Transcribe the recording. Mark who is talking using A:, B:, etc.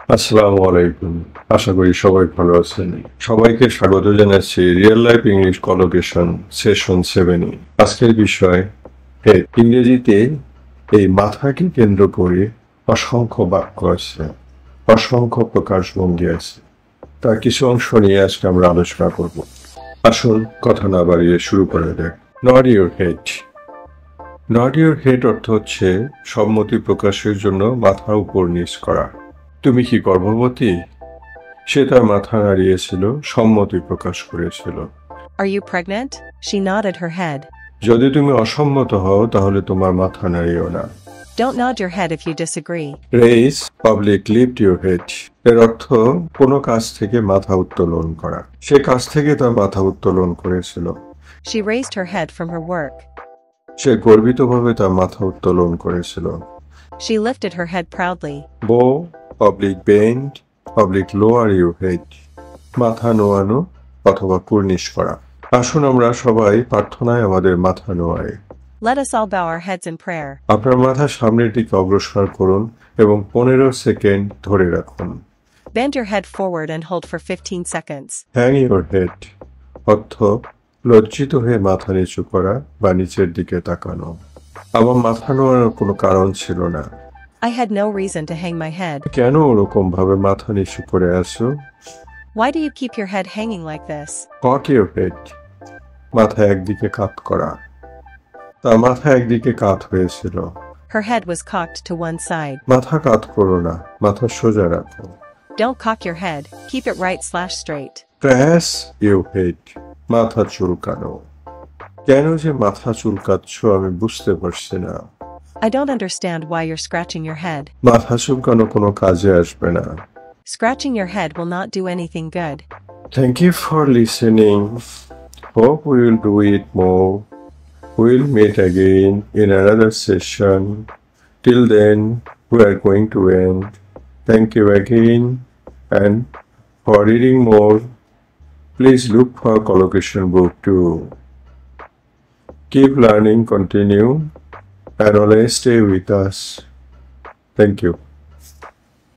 A: আসসালামু আলাইকুম। আশা করি সবাই ভালো আছেন। সবাইকে স্বাগত জানাচ্ছি real life English collocation session 7 এ। আজকের বিষয় হেড। ইংরেজিতে এই মাথাকে কেন্দ্র করে অসংখ্য বাক্য আছে, অসংখ্য প্রকাশভঙ্গি আছে। তার কিছু অংশ নিয়ে আজকে আমরা আলোচনা করব। আসুন কথা না বাড়িয়ে শুরু করা যাক। Nod your head. Nod your head অর্থ হচ্ছে সম্মতি প্রকাশের জন্য মাথা উপর নিচ করা। তুমি কি গর্ভবতী? সে তার মাথা নাড়িয়েছিল, সম্মতি প্রকাশ করেছিল।
B: Are you pregnant? She nodded her head.
A: যদি তুমি অসম্মত হও তাহলে তোমার মাথা নাড়িও না।
B: Don't nod your head if you disagree.
A: Raise public lift your head. এর অর্থ কোনো কাজ থেকে মাথা উত্তোলন করা। সে কাজ থেকে তার মাথা উত্তোলন করেছিল।
B: She raised her head from her work.
A: সে গর্বিতভাবে তার মাথা উত্তোলন করেছিল।
B: She lifted her head proudly.
A: বো public bend public lower your head. মাথা নোয়ানো অথবা কুর্নিশ করা। আসুন আমরা সবাই প্রার্থনায় আমাদের মাথা নোয়াই।
B: Let us all bow our heads in prayer.
A: আপনার মাথা সামনের দিকে অগ্রসর করুন এবং 15 সেকেন্ড ধরে রাখুন।
B: Bend your head forward and hold for 15 seconds.
A: Hang your head অর্থ লজ্জিত হয়ে মাথা নিচু করা বা নিচের দিকে তাকানো। আমার মাথা নোয়ানোর কোনো কারণ ছিল না।
B: I had no reason to hang my head.
A: কেন ওরকম ভাবে মাথা নিচু করে আছো?
B: Why do you keep your head hanging like this?
A: Cock your head মাথা একদিকে কাত করা। তার মাথা একদিকে কাত হয়েছিল।
B: Her head was cocked to one side.
A: মাথা কাত করো না, মাথা সোজা রাখো।
B: Don't cock your head, keep it right/straight.
A: Press your head মাথা চুলকানো। কেন যে মাথা চুলকাচ্ছ আমি বুঝতে পারছি না।
B: I don't understand why you're scratching your head.
A: মাথা চুলকানো কোনো কাজে আসবে না।
B: Scratching your head will not do anything good.
A: Thank you for listening. Hope we will do it more. We'll meet again in another session. Till then, we are going to end. Thank you again. And for reading more, please look for collocation book too. Keep learning, continue, and always stay with us. Thank you.